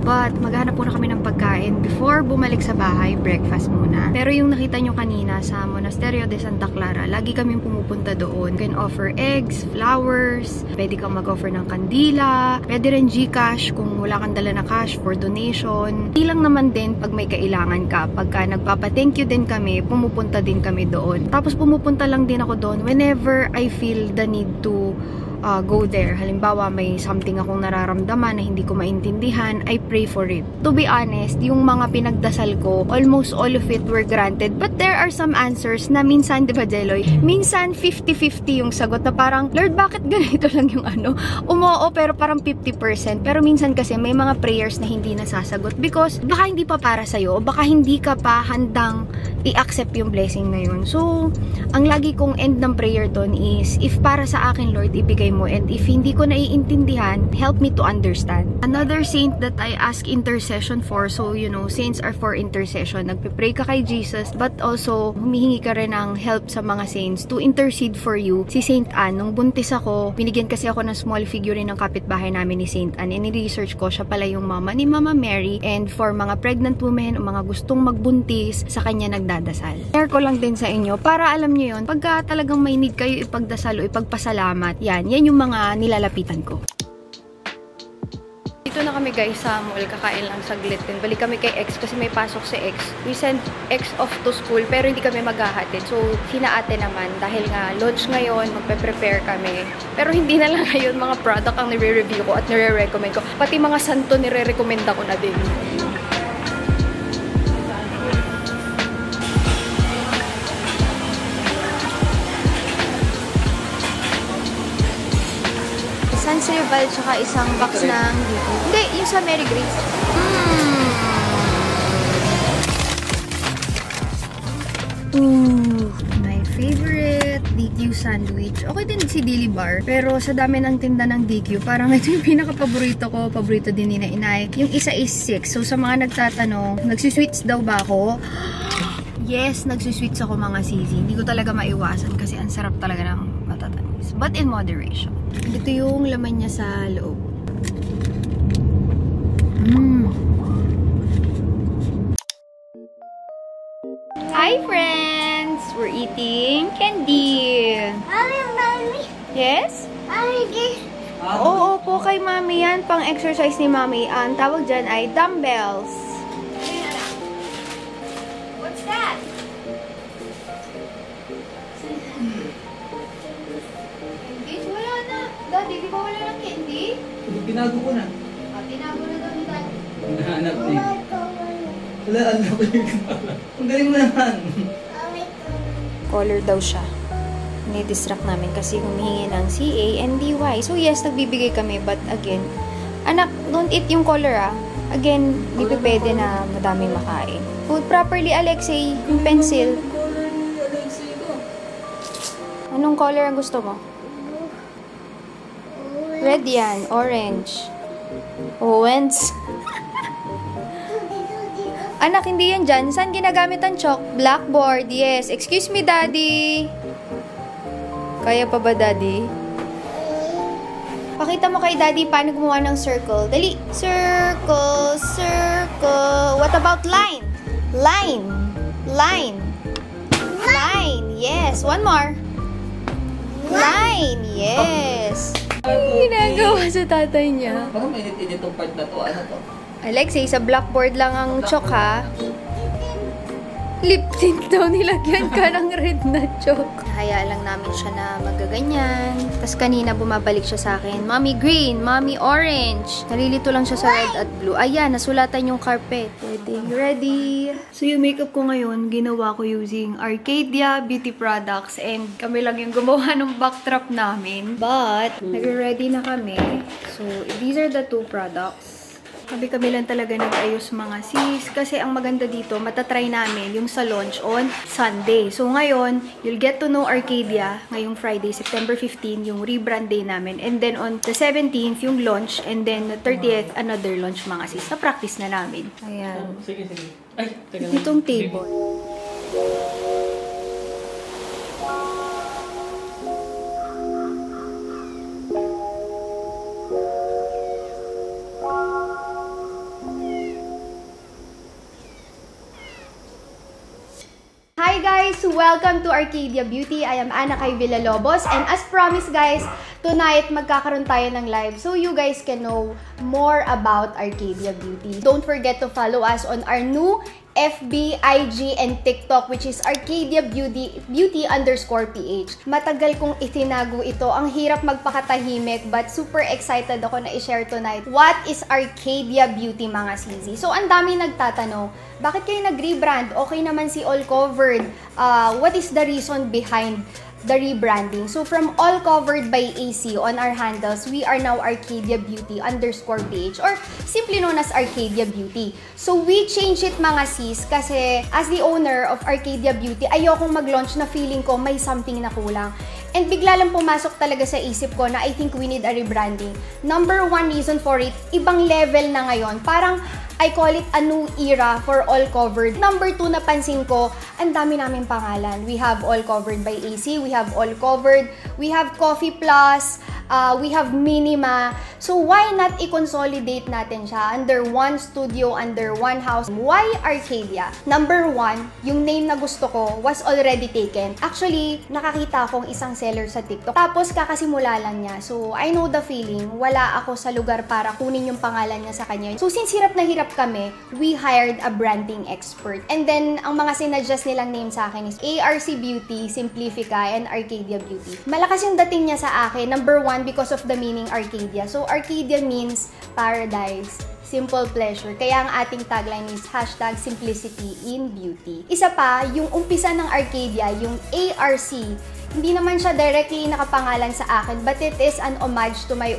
But maghanap muna kami ng pagkain. Before bumalik sa bahay, breakfast muna. Pero yung nakita nyo kanina sa Monasterio de Santa Clara, lagi kaming pumupunta doon. You can offer eggs, flowers, pwede kang mag-offer ng kandila, pwede rin GCash kung wala kang dala na cash for donation. Hindi lang naman din pag may kailangan ka. Pagka nagpapa-thank you din kami, pumupunta din kami doon. Tapos pumupunta lang din ako doon whenever I feel the need to go there. Halimbawa, may something akong nararamdaman na hindi ko maintindihan, I pray for it. To be honest, yung mga pinagdasal ko, almost all of it were granted. But there are some answers na minsan, di ba, Jeloy? Minsan, 50-50 yung sagot na parang, Lord, bakit ganito lang yung ano? Umoo, pero parang 50%. Pero minsan kasi, may mga prayers na hindi nasasagot because baka hindi pa para sa'yo, baka hindi ka pa handang i-accept yung blessing na yun. So, ang lagi kong end ng prayer doon is, if para sa akin, Lord, ibigay mo, and if hindi ko naiintindihan, help me to understand. Another saint that I ask intercession for, so you know, saints are for intercession. Nagpe-pray ka kay Jesus, but also humihingi ka rin ng help sa mga saints to intercede for you. Si Saint Anne, nung buntis ako, binigyan kasi ako ng small figurine ng kapitbahay namin ni Saint Anne, and in-research ko, siya pala yung mama ni Mama Mary, and for mga pregnant women o mga gustong magbuntis, sa kanya nagdadasal. Share ko lang din sa inyo, para alam nyo yun, pagka talagang may need kayo ipagdasal o ipagpasalamat, yan yung mga nilalapitan ko. Dito na kami guys sa mall, kakain lang saglit din. Balik kami kay X kasi may pasok si X. We send X off to school pero hindi kami maghahatid. So, sina ate naman dahil nga lunch ngayon, magpe-prepare kami. Pero hindi na lang ngayon mga product ang nire-review ko at nire-recommend ko. Pati mga santo nire-recommend ko na din. Sanseval, tsaka isang box ng dito. Hindi, yung sa Mary Grace. My favorite DQ sandwich. Okay din si Dilly Bar, pero sa dami ng tinda ng DQ, parang ito yung pinaka-paborito ko. Paborito din ni na Inay. Yung isa is 6. So sa mga nagtatanong, nagsisweets daw ba ako? Yes, nagsisweets ako mga sisi. Hindi ko talaga maiwasan kasi ang sarap talaga ng matatamis. But in moderation. Ito yung laman niya sa loob. Hi friends! We're eating candy. Mommy. Yes? Mommy, Oo po kay Mami yan. Pang exercise ni Mami. Ang tawag dyan ay dumbbells. what's that? Candy? Wala na. Daddy, di ba wala ng candy? Binago ko na. Tinago na daw ni Daddy. Hinahanap eh. Wala, alam ko yung ginawa. Ang galing mo naman. Color daw siya. Ni-distract namin kasi humihingi ng CA and DY. So yes, nagbibigay kami. But again, anak, don't eat yung color ah. Again, di pa pwede na madaming makain. Food properly, Alexei. Yung pencil. Anong color ang gusto mo? Red yan. Orange. Owens. Anak, hindi yan dyan. Saan ginagamit ang chalk? Blackboard. Yes. Excuse me, Daddy. Kaya pa ba, Daddy? Pakita mo kay Daddy paano gumawa ng circle. Dali. Circle, circle. What about line? Line. Line. Line. Yes. One more. Line. Yes. Ginagawa sa tatay niya. Parang may edit itong part na to. Ano to? Alexei, sa blackboard lang ang chalk ha. Lip tint daw, nilagyan ka ng red na chalk. Kaya lang namin siya na magaganyan. Tapos kanina bumabalik siya sa akin, Mommy green, Mommy orange. Nalilito lang siya sa red at blue. Ayan, nasulatan yung carpet. Ready? So yung makeup ko ngayon, ginawa ko using Arcadia Beauty Products. And kami lang yung gumawa ng backdrop namin. But, nag-ready na kami. So, these are the two products. Kami lang talaga nag-ayos mga sis. Kasi ang maganda dito, matatry namin yung sa launch on Sunday. So ngayon, you'll get to know Arcadia ngayong Friday, September 15, yung rebrand day namin. And then on the 17th, yung launch. And then the 30th, another launch mga sis. Na-practice na namin. Ayan. Sige, sige. Ay, teka lang. Itong table. Welcome to Arcadia Beauty. I am Ana Kay Villalobos, and as promised guys, tonight magkakaroon tayo ng live so you guys can know more about Arcadia Beauty. Don't forget to follow us on our new FB, IG, and TikTok, which is Arcadia Beauty_PH. Matagal kong itinago ito. Ang hirap magpakatahimik, but super excited ako na i-share tonight. What is Arcadia Beauty, mga sisi? So, ang dami nagtatanong, bakit kayo nag-rebrand? Okay naman si All Covered. What is the reason behind the rebranding? So from All Covered by AC on our handles, we are now Arcadia Beauty_PH, or simply known as Arcadia Beauty. So we change it, mga sis, kasi as the owner of Arcadia Beauty, ayokong mag-launch na feeling ko may something na kulang. And bigla lang pumasok talaga sa isip ko na I think we need a rebranding. Number one reason for it, ibang level na ngayon. Parang I call it a new era for All Covered. Number two, napansin ko, ang dami naming pangalan. We have All Covered by AC, we have All Covered, we have Coffee Plus, we have Minima. So why not i-consolidate natin siya under one studio, under one house? Why Arcadia? Number one, yung name na gusto ko was already taken. Actually, nakakita akong isang seller sa TikTok. Tapos kakasimula lang niya. So I know the feeling. Wala ako sa lugar para kunin yung pangalan niya sa kanya. So since hirap na hirap kami, we hired a branding expert. And then, ang mga sinadjust nilang name sa akin is ARC Beauty, Simplifica, and Arcadia Beauty. Malakas yung dating niya sa akin. Number one, because of the meaning Arcadia. So, Arcadia means paradise, simple pleasure. Kaya ang ating tagline is #simplicity in beauty. Isa pa, yung umpisa ng Arcadia, yung ARC, hindi naman siya directly nakapangalan sa akin, but it is an homage to my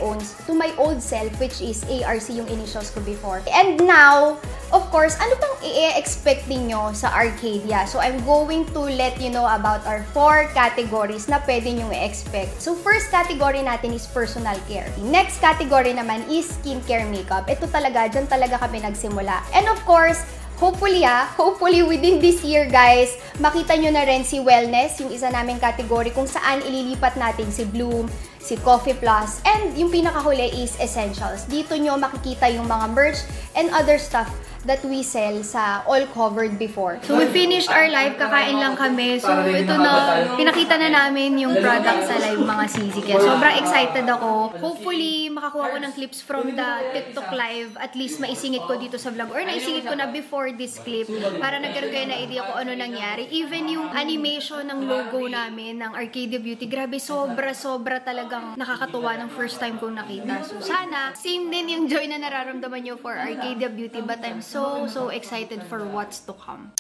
old self, which is ARC yung initials ko before. And now, of course, ano pang i-expect niyo sa Arcadia? So I'm going to let you know about our 4 categories na pwede niyo i-expect. So first category natin is personal care. The next category naman is skincare makeup. Ito talaga, dyan talaga kami nagsimula. And of course, hopefully within this year, guys, makita nyo na rin si wellness, yung isa naming category kung saan ililipat natin si Bloom, si Coffee Plus, and yung pinakahuli is essentials. Dito nyo makikita yung mga merch and other stuff that we sell sa All Covered before. So we finished our live, kakain lang kami. So ito na, pinakita na namin yung product sa live, mga sisi. Kaya sobrang excited ako. Hopefully, makakuha ko ng clips from the TikTok live. At least maisingit ko dito sa vlog. Or naisingit ko na before this clip para nagkaroon kayo na idea kung ano nangyari. Even yung animation ng logo namin, ng Arcadia Beauty, grabe, sobra talagang nakakatuwa ng first time kong nakita. So sana, same din yung joy na nararamdaman nyo for Arcadia Beauty. But I'm so excited for what's to come.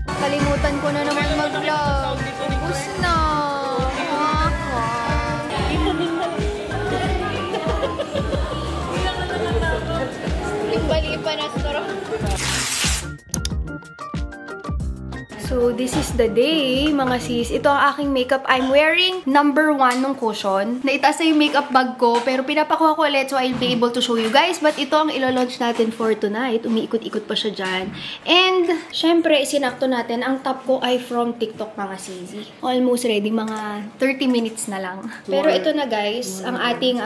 Kalimutan ko na naman mag-vlog. Ubus na. Bali pa na sarap. So, this is the day, mga sis. Ito ang aking makeup. I'm wearing number 1 ng cushion. Naitaas na yung makeup bag ko, pero pinapakuha ko ulit so I'll be able to show you guys. But ito ang ilo-launch natin for tonight. Umiikot-ikot pa siya dyan. And, syempre, isinakto natin. Ang top ko ay from TikTok, mga sisi. Almost ready, mga 30 minutes na lang. Pero ito na, guys, ang ating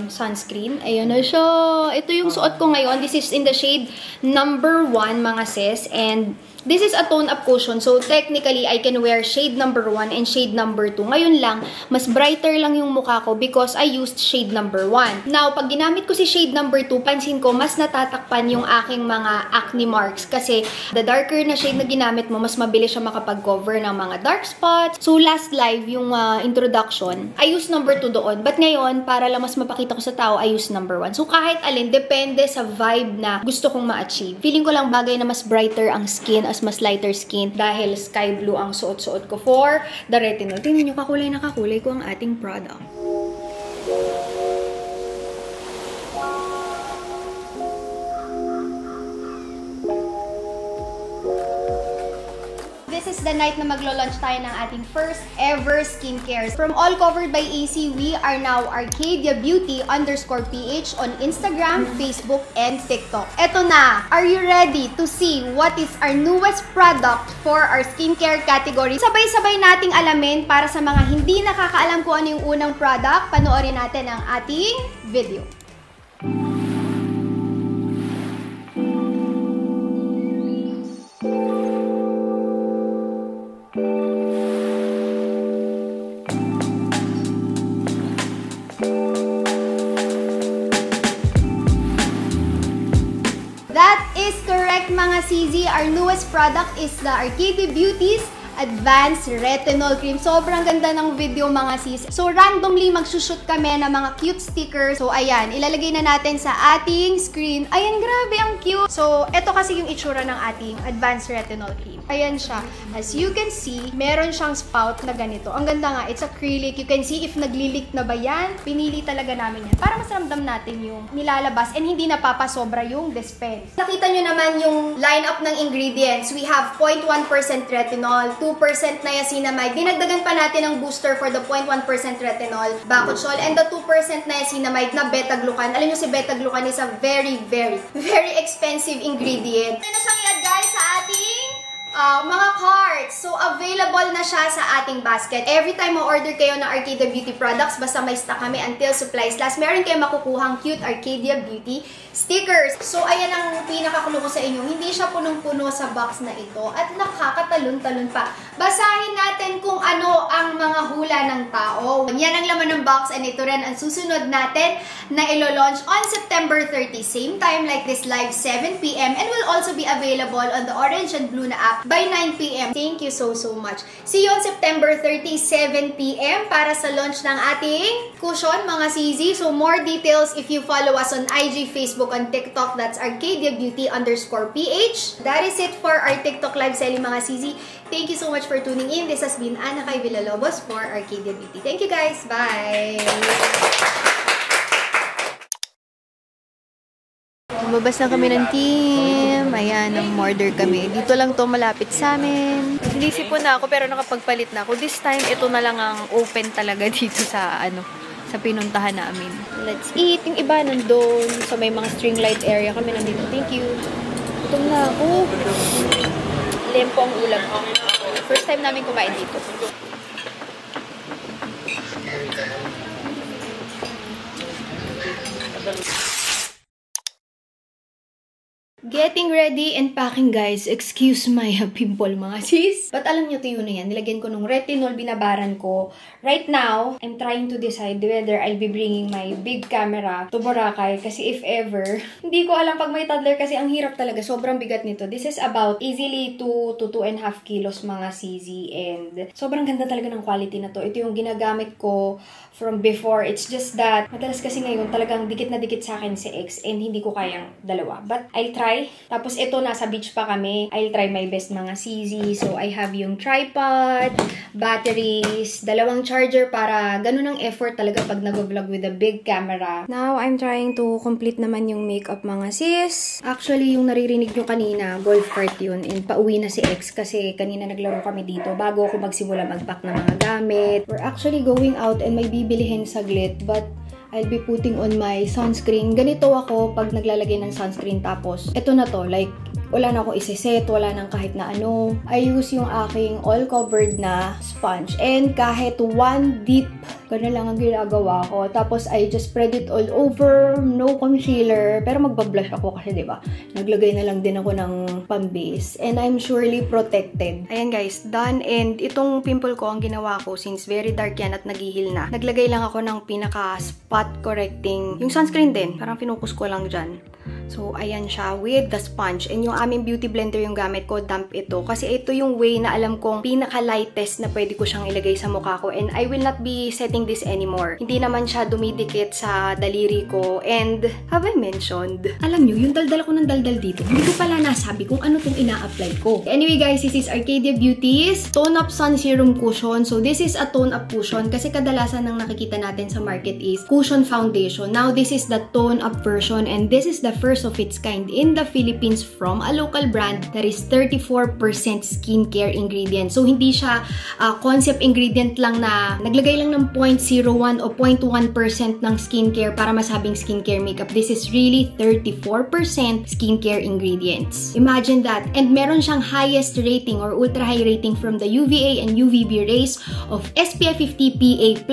sunscreen. Ayun na siya. Ito yung suot ko ngayon. This is in the shade number 1, mga sis. And this is a tone-up cushion. So, technically, I can wear shade number 1 and shade number 2. Ngayon lang, mas brighter lang yung mukha ko because I used shade number 1. Now, pag ginamit ko si shade number 2, pansin ko, mas natatakpan yung aking mga acne marks. Kasi, the darker na shade na ginamit mo, mas mabilis siya makapag-cover ng mga dark spots. So, last live, yung introduction, I used number 2 doon. But ngayon, para lang mas mapakita ko sa tao, I used number 1. So, kahit alin, depende sa vibe na gusto kong ma-achieve. Feeling ko lang bagay na mas brighter ang skin as mas lighter skin dahil sky blue ang suot-suot ko for the retinol. Tingnan nyo, kakulay na kakulay ko ang ating product. This is the night na maglo-launch tayo ng ating first ever skincare. From All Covered by AC, we are now Arcadia Beauty_PH on Instagram, Facebook, and TikTok. Eto na! Are you ready to see what is our newest product for our skincare category? Sabay-sabay nating alamin para sa mga hindi nakakaalam kung ano yung unang product, panoorin natin ang ating video. mga CZ, our newest product is the Arcadia Beauty's Advanced Retinol Cream. Sobrang ganda ng video mga sis. So randomly magsushoot kami ng mga cute stickers. So ayan, ilalagay na natin sa ating screen. Ayan, grabe ang cute. So ito kasi yung itsura ng ating Advanced Retinol Cream. Ayan siya. As you can see, meron siyang spout na ganito. Ang ganda nga, it's acrylic. You can see if naglilik na ba yan. Pinili talaga namin yan para mas ramdam natin yung nilalabas and hindi napapasobra yung dispense. Nakita nyo naman yung lineup ng ingredients. We have 0.1% retinol, 2% niacinamide. Dinagdagan pa natin ang booster for the 0.1% retinol, Bakuchiol, and the 2% niacinamide na beta-glucan. Alam nyo si beta-glucan is a very expensive ingredient. Ano na siyang i-add guys sa ating mga carts. So, available na siya sa ating basket. Every time ma-order kayo ng Arcadia Beauty products, basta may stock kami until supplies last, meron kayo makukuhang cute Arcadia Beauty stickers. So, ayan ang pinakakulo ko sa inyo. Hindi siya punong-puno sa box na ito at nakakatalon-talon pa. Basahin natin kung ano ang mga hula ng tao. Yan ang laman ng box and ito rin ang susunod natin na ilo-launch on September 30. Same time like this live, 7 PM and will also be available on the Orange and Blue na app by 9 PM. Thank you so much. See you on September 30, 7 PM para sa launch ng ating cushion, mga CZ. So, more details if you follow us on IG, Facebook, and TikTok. That's Arcadia Beauty_PH. That is it for our TikTok live selling, mga CZ. Thank you so much for tuning in. This has been Ana Kay Villalobos for Arcadia Beauty. Thank you guys. Bye! Lumabas na kami ng team. Ayan, order kami. Dito lang to malapit sa amin. Sinisipon na ako pero nakapagpalit na ako. This time, ito na lang ang open talaga dito sa sa pinuntahan namin. Let's eat. Yung iba nandun. So may mga string light area kami nandito. Thank you. Gutom na ako. Lempo ang ulam ko. First time namin kumain dito. Getting ready and packing, guys. Excuse my pimple, mga sis. But alam nyo, tuyo na yan. Nilagyan ko nung retinol, binabaran ko. Right now, I'm trying to decide whether I'll be bringing my big camera to Boracay. Kasi if ever, hindi ko alam pag may toddler kasi ang hirap talaga. Sobrang bigat nito. This is about easily 2 to 2.5 kilos, mga CZ. And sobrang ganda talaga ng quality na to. Ito yung ginagamit ko from before. It's just that, madalas kasi ngayon talagang dikit na dikit sa akin si X and hindi ko kayang dalawa. But I'll try. Tapos ito, nasa beach pa kami. I'll try my best, mga CZ. So, I have yung tripod, batteries, dalawang charger para ganun ang effort talaga pag nag-vlog with a big camera. Now, I'm trying to complete naman yung makeup, mga sis. Actually, yung naririnig nyo kanina, golf cart yun. And pauwi na si X kasi kanina naglaro kami dito bago ako magsimula mag-pack ng mga gamit. We're actually going out and may bibilihin saglit. But I'll be putting on my sunscreen. Ganito ako pag naglalagay ng sunscreen tapos ito na to, like wala na akong isiset, wala nang kahit na ano. I use yung aking all-covered na sponge. And kahit one dip, gano'n lang ang ginagawa ko. Tapos I just spread it all over, no concealer. Pero magbablush ako kasi, diba? Naglagay na lang din ako ng pambase. And I'm surely protected. Ayan guys, done. And itong pimple ko, ang ginawa ko, since very dark yan at naghihil na, naglagay lang ako ng pinaka-spot correcting. Yung sunscreen din, parang pinukus ko lang dyan. So, ayan siya with the sponge. And yung aming beauty blender yung gamit ko, damp ito. Kasi ito yung way na alam kong pinaka-lightest na pwede ko siyang ilagay sa mukha ko. And I will not be setting this anymore. Hindi naman siya dumidikit sa daliri ko. And, have I mentioned? Alam nyo, yung daldal ko ng daldal dito, hindi ko pala nasabi kung ano tong ina-apply ko. Anyway guys, this is Arcadia Beauty's Tone Up Sun Serum Cushion. So, this is a tone up cushion. Kasi kadalasan ng nakikita natin sa market is cushion foundation. Now, this is the tone up version. And this is the first of its kind in the Philippines from a local brand that is 34% skincare ingredient. So, hindi siya concept ingredient lang na naglagay lang ng 0.01 o 0.1% ng skincare para masabing skincare makeup. This is really 34% skincare ingredients. Imagine that. And meron siyang highest rating or ultra high rating from the UVA and UVB rays of SPF 50 PA++++.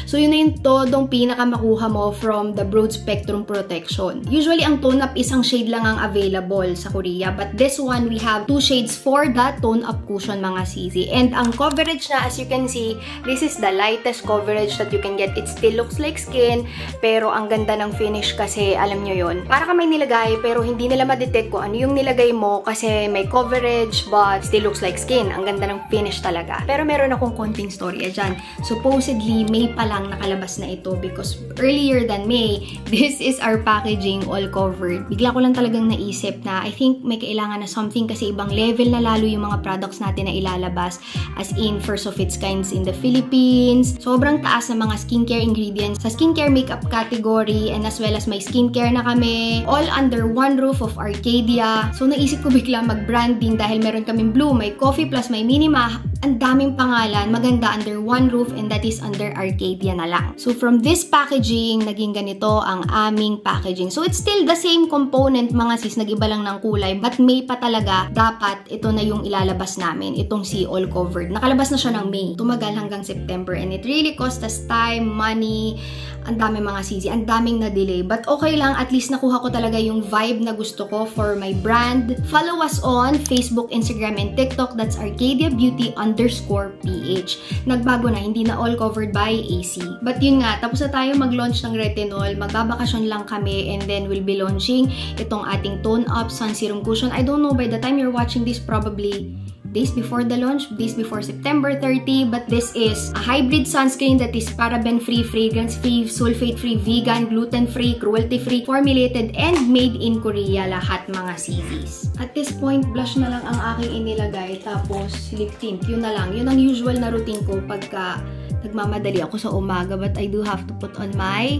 So, yun na yung todong pinaka makuha mo from the broad spectrum protection. Usually, ang tone up isang shade lang ang siyang available sa Korea. But this one, we have 2 shades for the tone-up cushion, mga sisi. And ang coverage na, as you can see, this is the lightest coverage that you can get. It still looks like skin, pero ang ganda ng finish kasi, alam nyo yun, para ka may nilagay, pero hindi nila ma-detect kung ano yung nilagay mo kasi may coverage, but still looks like skin. Ang ganda ng finish talaga. Pero meron akong konting storya dyan. Supposedly, May pa lang nakalabas na ito because earlier than May, this is our packaging all covered. Bigla ko lang talagang naisip na I think may kailangan na something kasi ibang level na lalo yung mga products natin na ilalabas, as in first of its kinds in the Philippines. Sobrang taas ng mga skincare ingredients sa skincare makeup category, and as well as may skincare na kami, all under one roof of Arcadia. So naisip ko bigla mag-branding dahil meron kaming Blue, may Coffee Plus, may Minima, ang daming pangalan, maganda under one roof, and that is under Arcadia na lang. So from this packaging, naging ganito ang aming packaging. So it's still the same component, mga sis, nag-iba lang ng kulay, but May pa talaga, dapat ito na yung ilalabas namin, itong si all covered. Nakalabas na siya ng May, tumagal hanggang September, and it really cost us time, money, ang daming mga sisi, ang daming na-delay. But okay lang, at least nakuha ko talaga yung vibe na gusto ko for my brand. Follow us on Facebook, Instagram, and TikTok. That's ArcadiaBeauty_PH. Nagbago na, hindi na all covered by AC. But yun nga, tapos na tayo mag-launch ng retinol. Magbabakasyon lang kami, and then we'll be launching itong ating Tone Up Sun Serum Cushion. I don't know, by the time you're watching this, probably days before the launch, days before September 30, but this is a hybrid sunscreen that is paraben-free, fragrance-free, sulfate-free, vegan, gluten-free, cruelty-free, formulated, and made in Korea, lahat mga CVs. At this point, blush na lang ang aking inilagay, tapos lip tint, yun na lang. Yun ang usual na routine ko pagka nagmamadali ako sa umaga, but I do have to put on my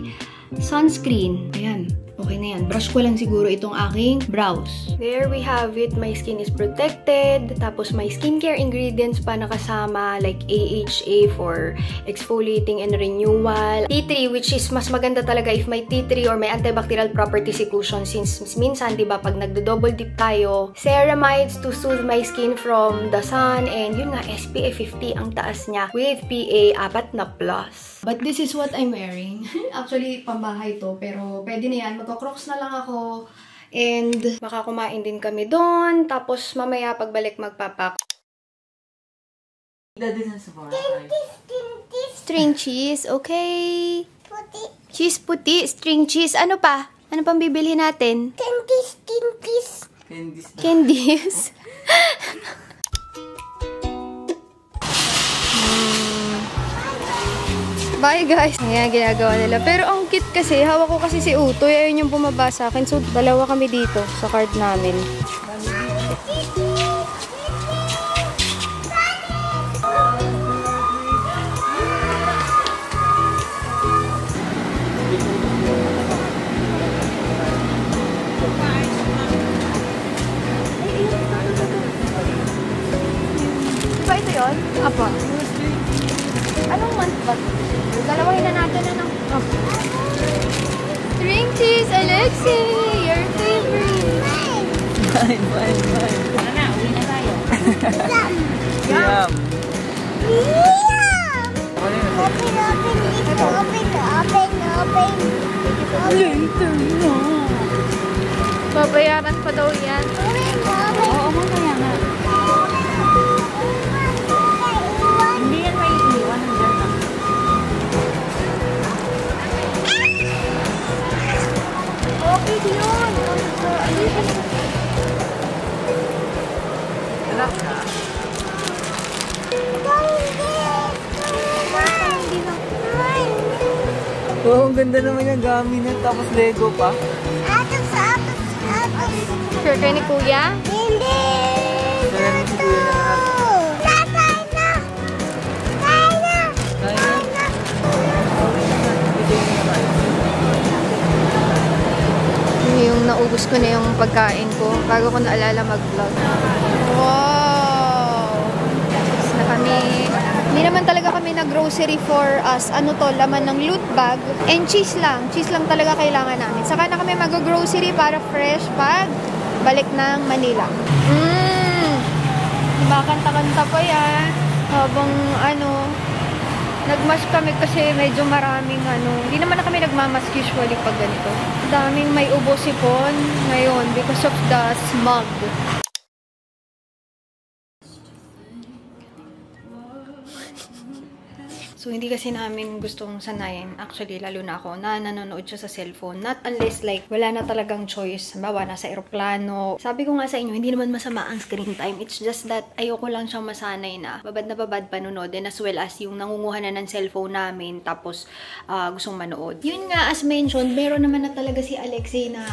sunscreen. Ayan. Okay na yan. Brush ko lang siguro itong aking brows. There we have it. My skin is protected. Tapos may skincare ingredients pa nakasama like AHA for exfoliating and renewal. Tea tree, which is mas maganda talaga if may tea tree or may antibacterial property si cushion, since minsan, di ba, pag nagdo-double dip tayo. Ceramides to soothe my skin from the sun, and yun nga, SPF 50 ang taas niya with PA 4+. But this is what I'm wearing. Actually, pambahay to, pero pwede na yan. Magko-crocs na lang ako. And baka kumain din kami doon. Tapos mamaya pagbalik magpapak. String cheese, okay. Puti. Cheese puti, string cheese. Ano pa? Ano pang bibili natin? Candies. Candies. Bye guys! Ayan, ginagawa nila. Pero ang cute kasi, hawak ko kasi si Utoy. Ayun yung bumaba sa akin. So, dalawa kami dito sa cart namin. Diba ito yun? Apa? Anong month ba? Dalawahin na natin, ano? Oh. String cheese, Alexi! Your favorite! Bye. Ano na, uwi na tayo. Yum. Open. Babayaran pa daw yan. Oo, mamaya nga. Hindi yan may iiwan ng dyan lang. Okay yun! Anak na. Oh, ang ganda naman yung gamit na. Tapos Lego pa. Atos. Sure kayo ni Kuya? Hindi. Kaya si Kuya na. Kaya. Yung naubos ko na yung pagkain ko bago ko naalala mag-vlog. Wow! Tapos na kami. Hindi naman talaga kami nag-grocery for us. Ano to, laman ng loot bag. And cheese lang. Cheese lang talaga kailangan namin. Saka na kami mag-grocery para fresh pag balik ng Manila. Makanta-kanta pa yan. Habang ano, Nagmask kami kasi medyo maraming hindi naman na kami nagmamask usually pag ganito. Daming may ubo sipon ngayon because of the smog. So, hindi kasi namin gustong sanayin. Actually, lalo na ako, na nanonood siya sa cellphone. Not unless, like, wala na talagang choice. Halimbawa, nasa aeroplano. Sabi ko nga sa inyo, hindi naman masama ang screen time. It's just that, ayoko lang siyang masanay na babad panonood. And as well as yung nangunguha na ng cellphone namin, tapos gustong manood. Yun nga, as mentioned, meron naman na talaga si Alexei na,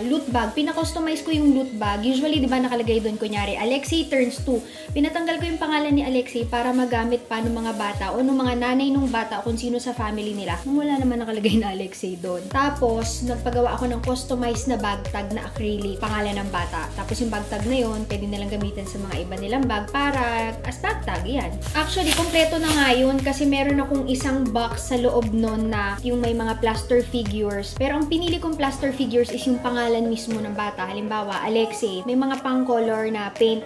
loot bag. Pina-customize ko yung loot bag. Usually, di ba, nakalagay doon, kunyari, Alexei turns 2. Pinatanggal ko yung pangalan ni Alexei para magamit pa ng mga bata o ng mga nanay ng bata o kung sino sa family nila. Wala naman nakalagay na Alexei doon. Tapos, nagpagawa ako ng customized na bag tag na acrylic, pangalan ng bata. Tapos, yung bag tag na yun, pwede nilang gamitin sa mga iba nilang bag para as bag tag, yan. Actually, kompleto na nga yun kasi meron akong isang box sa loob nun na yung may mga plaster figures. Pero ang pinili kong plaster figures is yung pangalan mismo ng bata. Halimbawa, Alexei. May mga pang-color na paint.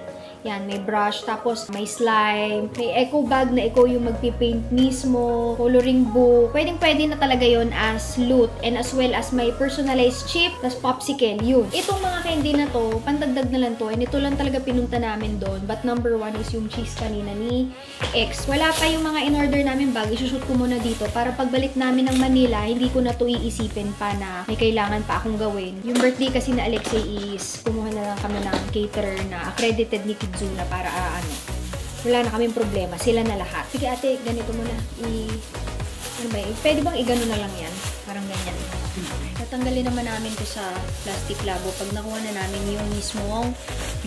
Yan, may brush, tapos may slime, may eco bag na ikaw yung magpipaint mismo, coloring book. Pwedeng-pwede na talaga yon as loot, and as well as may personalized chip, tas popsicle, yun. Itong mga candy na to, pandagdag na lang to, and ito lang talaga pinunta namin doon. But number 1 is yung cheese kanina ni X. Wala pa yung mga in-order namin bag, isushoot ko muna dito para pagbalik namin ng Manila, hindi ko na to iisipin pa na may kailangan pa akong gawin. Yung birthday kasi na Alexei is, kumuha na lang kami ng caterer na accredited ni Kidzuna para wala na kaming problema. Sila na lahat. Sige ate, ganito muna. Pwede bang igano na lang yan? Parang ganyan. Tatanggalin naman namin to sa plastic labo pag nakuha na namin yung mismong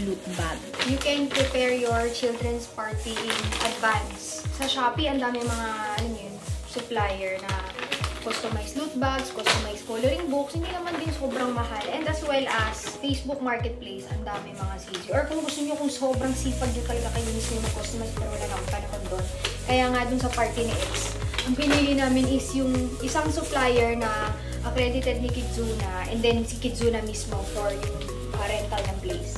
loot bag. You can prepare your children's party in advance. Sa Shopee, ang dami mga, supplier na customized loot bags, customized coloring books, hindi naman din sobrang mahal. And as well as Facebook Marketplace, ang dami mga CG. Or kung gusto nyo, kung sobrang sipag nyo talaga kayo mismo mag-customize, pero wala akong panahon doon. Kaya nga dun sa party ni X, ang pinili namin is yung isang supplier na accredited ni Kidzuna, and then si Kidzuna mismo for yung rental ng place.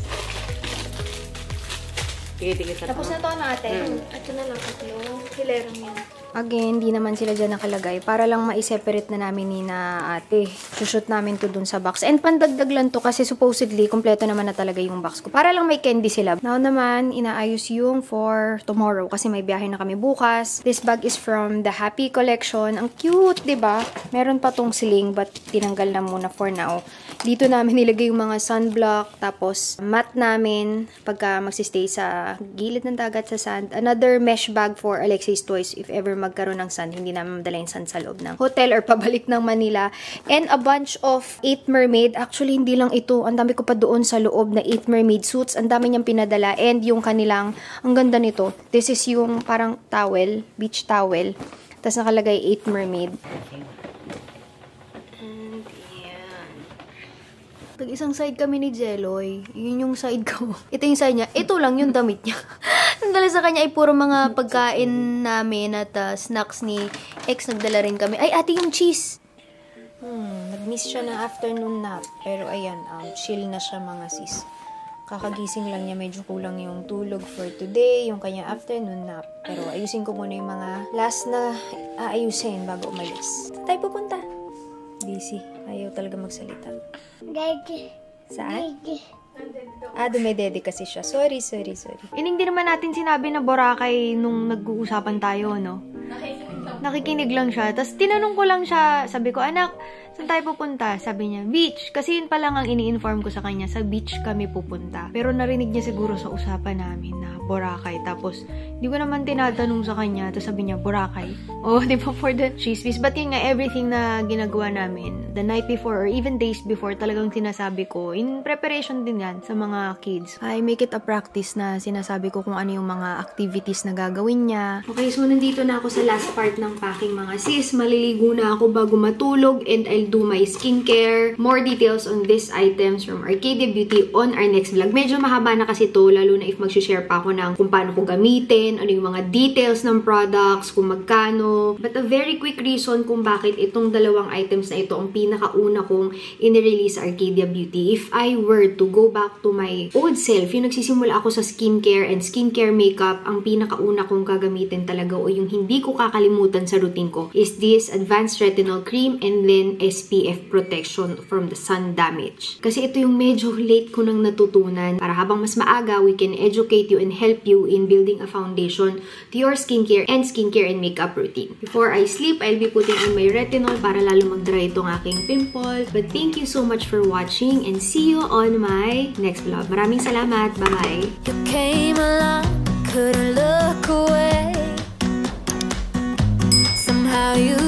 Tapos na to natin. Ito na lang, hilerang yan. Again, di naman sila dyan nakalagay. Para lang ma-separate na namin ni na ate. Sushoot namin to dun sa box. And pandagdag lang to kasi supposedly, kompleto naman na talaga yung box ko. Para lang may candy sila. Now naman, inaayos yung for tomorrow kasi may biyahe na kami bukas. This bag is from the Happy Collection. Ang cute, diba? Meron pa tong sling but tinanggal na muna for now. Dito namin nilagay yung mga sunblock. Tapos, mat namin pagka magsistay sa gilid ng dagat sa sand. Another mesh bag for Alexei's toys if ever magkaroon ng sand. Hindi namin madala yung sand sa loob ng hotel or pabalik ng Manila. And a bunch of 8 mermaid. Actually, hindi lang ito. Ang dami ko pa doon sa loob na 8 mermaid suits. Ang dami niyang pinadala. And yung kanilang, ang ganda nito. This is yung parang towel, beach towel. Tapos nakalagay 8 mermaid. And yan. Tag-isang side kami ni Jeloy. Yun yung side ko. Ito yung side niya. Ito lang yung damit niya. Nagdala sa kanya ay puro mga pagkain namin at snacks ni X. Nagdala rin kami. Ay, ate yung cheese! Nag-miss siya ng afternoon nap. Pero ayan, chill na siya mga sis. Kakagising lang niya. Medyo kulang yung tulog for today. Yung kanya afternoon nap. Pero ayusin ko muna yung mga last na aayusin bago umalis. Saan tayo pupunta? Busy. Ayaw talaga magsalita. Daddy. Saan? Dumedede kasi siya. Sorry. Hindi naman natin sinabi na Boracay nung nag-uusapan tayo, no? Nakikinig lang siya. Tapos tinanong ko lang siya, sabi ko, anak, saan tayo pupunta? Sabi niya, beach. Kasi yun pa lang ang ini-inform ko sa kanya, sa beach kami pupunta. Pero narinig niya siguro sa usapan namin na Boracay. Tapos, di ko naman tinatanong sa kanya. Tapos sabi niya, Boracay. Oh, di ba, for the cheese. But yun nga, everything na ginagawa namin, the night before or even days before, talagang sinasabi ko, in preparation din yan sa mga kids. I make it a practice na sinasabi ko kung ano yung mga activities na gagawin niya. Okay, so nandito na ako sa last part ng packing mga sis. Maliligo na ako bago matulog and I'll will do my skincare. More details on these items from Arcadia Beauty on our next vlog. Medyo mahaba na kasi to, lalo na if mag-share pa ako ng kung paano ko gamitin, ano yung mga details ng products, kung magkano. But a very quick reason kung bakit itong dalawang items na ito ang pinakauna kong in-release sa Arcadia Beauty. If I were to go back to my old self, yung nagsisimula ako sa skincare and skincare makeup, ang pinakauna kong gagamitin talaga o yung hindi ko kakalimutan sa routine ko is this Advanced Retinol Cream and then SPF protection from the sun damage. Kasi ito yung medyo late ko nang natutunan para habang mas maaga, we can educate you and help you in building a foundation to your skincare and makeup routine. Before I sleep, I'll be putting in my retinol para lalo mag-dry itong aking pimple. But thank you so much for watching and see you on my next vlog. Maraming salamat. Bye-bye. You came along, couldn't look away. Somehow you